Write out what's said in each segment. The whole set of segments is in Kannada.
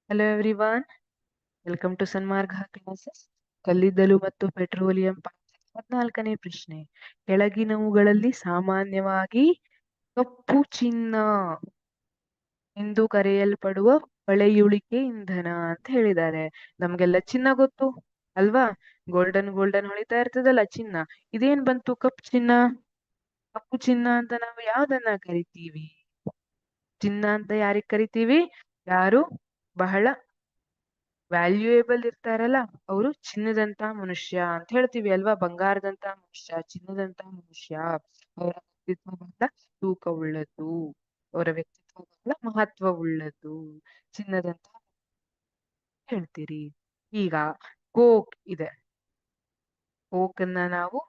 Hello everyone, welcome to Sanmarga classes. ಕಲ್ಲಿದ್ದಲು ಮತ್ತು ಪೆಟ್ರೋಲಿಯಂ ಪಾಠದ 14ನೇ ಪ್ರಶ್ನೆ. ಕೆಳಗಿನವುಗಳಲ್ಲಿ ಸಾಮಾನ್ಯವಾಗಿ ಕಪ್ಪು ಚಿನ್ನ ಎಂದು ಕರೆಯಲ್ಪಡುವ ಪಳೆಯುಳಿಕೆ ಇಂಧನ ಅಂತ ಹೇಳಿದ್ದಾರೆ. ನಮ್ಗೆಲ್ಲ ಚಿನ್ನ ಗೊತ್ತು ಅಲ್ವಾ? ಗೋಲ್ಡನ್ ಗೋಲ್ಡನ್ ಹೊಳಿತಾ ಇರ್ತದಲ್ಲ ಚಿನ್ನ. ಇದೇನ್ ಬಂತು ಕಪ್ಪು ಚಿನ್ನ? ಕಪ್ಪು ಚಿನ್ನ ಅಂತ ನಾವು ಯಾವ್ದನ್ನ ಕರಿತೀವಿ? ಚಿನ್ನ ಅಂತ ಯಾರಿಗ್ ಕರಿತೀವಿ? ಯಾರು ಬಹಳ ವ್ಯಾಲ್ಯೂಯೇಬಲ್ ಇರ್ತಾರಲ್ಲ ಅವರು ಚಿನ್ನದಂತ ಮನುಷ್ಯ ಅಂತ ಹೇಳ್ತೀವಿ ಅಲ್ವಾ? ಬಂಗಾರದಂತ ಮನುಷ್ಯ, ಚಿನ್ನದಂತ ಮನುಷ್ಯ. ಅವರ ವ್ಯಕ್ತಿತ್ವ ಬಹಳ ತೂಕವುಳ್ಳದ್ದು, ಅವರ ವ್ಯಕ್ತಿತ್ವ ಬಹಳ ಮಹತ್ವವುಳ್ಳದ್ದು, ಚಿನ್ನದಂತ ಹೇಳ್ತೀರಿ. ಈಗ ಕೋಕ್ ಇದೆ. ಕೋಕ್ ಅನ್ನ ನಾವು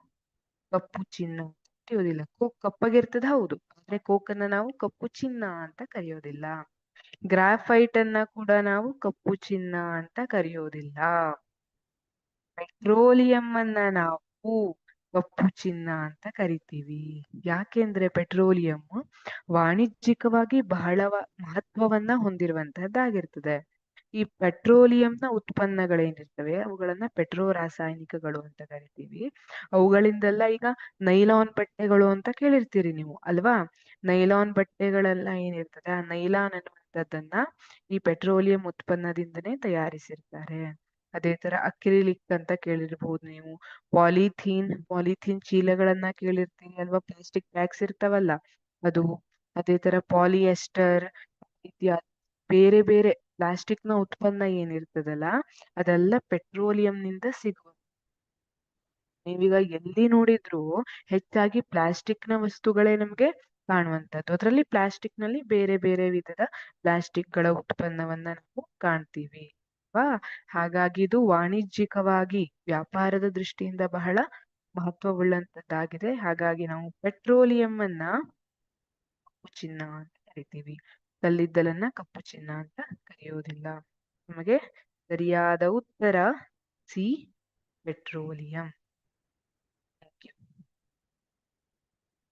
ಕಪ್ಪು ಚಿನ್ನ ಅಂತ ಕರೆಯೋದಿಲ್ಲ. ಕೋಕ್ ಕಪ್ಪಗಿರ್ತದ ಹೌದು, ಆದ್ರೆ ಕೋಕ್ ಅನ್ನ ನಾವು ಕಪ್ಪು ಚಿನ್ನ ಅಂತ ಕರೆಯೋದಿಲ್ಲ. ಗ್ರಾಫೈಟ್ ಅನ್ನ ಕೂಡ ನಾವು ಕಪ್ಪು ಚಿನ್ನ ಅಂತ ಕರೆಯೋದಿಲ್ಲ. ಪೆಟ್ರೋಲಿಯಂ ಅನ್ನ ನಾವು ಕಪ್ಪು ಚಿನ್ನ ಅಂತ ಕರಿತೀವಿ. ಯಾಕೆಂದ್ರೆ ಪೆಟ್ರೋಲಿಯಂ ವಾಣಿಜ್ಯಿಕವಾಗಿ ಬಹಳ ಮಹತ್ವವನ್ನ ಹೊಂದಿರುವಂತಹದ್ದಾಗಿರ್ತದೆ. ಈ ಪೆಟ್ರೋಲಿಯಂನ ಉತ್ಪನ್ನಗಳೇನಿರ್ತವೆ ಅವುಗಳನ್ನ ಪೆಟ್ರೋ ರಾಸಾಯನಿಕಗಳು ಅಂತ ಕರಿತೀವಿ. ಅವುಗಳಿಂದೆಲ್ಲ ಈಗ ನೈಲಾನ್ ಬಟ್ಟೆಗಳು ಅಂತ ಕೇಳಿರ್ತೀರಿ ನೀವು ಅಲ್ವಾ? ನೈಲಾನ್ ಬಟ್ಟೆಗಳೆಲ್ಲ ಏನಿರ್ತದೆ ಆ ನೈಲಾನ್ ಅನ್ನುವಂಥದ್ದನ್ನ ಈ ಪೆಟ್ರೋಲಿಯಂ ಉತ್ಪನ್ನದಿಂದನೇ ತಯಾರಿಸಿರ್ತಾರೆ. ಅದೇ ತರ ಅಕ್ರಿಲಿಕ್ ಅಂತ ಕೇಳಿರ್ಬಹುದು ನೀವು. ಪಾಲಿಥೀನ್ ಚೀಲಗಳನ್ನ ಕೇಳಿರ್ತೀರಿ ಅಲ್ವಾ? ಪ್ಲಾಸ್ಟಿಕ್ ಬ್ಯಾಗ್ಸ್ ಇರ್ತಾವಲ್ಲ ಅದು. ಅದೇ ತರ ಪಾಲಿಯೆಸ್ಟರ್ ಇತ್ಯಾದಿ ಬೇರೆ ಬೇರೆ ಪ್ಲಾಸ್ಟಿಕ್ ನ ಉತ್ಪನ್ನ ಏನಿರ್ತದಲ್ಲ ಅದೆಲ್ಲ ಪೆಟ್ರೋಲಿಯಂನಿಂದ ಸಿಗುವ. ನೀವೀಗ ಎಲ್ಲಿ ನೋಡಿದ್ರು ಹೆಚ್ಚಾಗಿ ಪ್ಲಾಸ್ಟಿಕ್ ನ ವಸ್ತುಗಳೇ ನಮ್ಗೆ ಕಾಣುವಂತದ್ದು. ಅದರಲ್ಲಿ ಪ್ಲಾಸ್ಟಿಕ್ ನಲ್ಲಿ ಬೇರೆ ಬೇರೆ ವಿಧದ ಪ್ಲಾಸ್ಟಿಕ್ ಗಳ ಉತ್ಪನ್ನವನ್ನ ನಾವು ಕಾಣ್ತೀವಿ ಅಲ್ವಾ? ಹಾಗಾಗಿ ಇದು ವಾಣಿಜ್ಯಿಕವಾಗಿ ವ್ಯಾಪಾರದ ದೃಷ್ಟಿಯಿಂದ ಬಹಳ ಮಹತ್ವವುಳ್ಳಂತದ್ದಾಗಿದೆ. ಹಾಗಾಗಿ ನಾವು ಪೆಟ್ರೋಲಿಯಂ ಅನ್ನ ಕಪ್ಪು ಚಿನ್ನ ಅಂತ ಕರಿತೀವಿ. ಕಲ್ಲಿದ್ದಲನ್ನ ಕಪ್ಪು ಚಿನ್ನ ಅಂತ ಕರೆಯೋದಿಲ್ಲ. ನಮಗೆ ಸರಿಯಾದ ಉತ್ತರ ಸಿ, ಪೆಟ್ರೋಲಿಯಂ.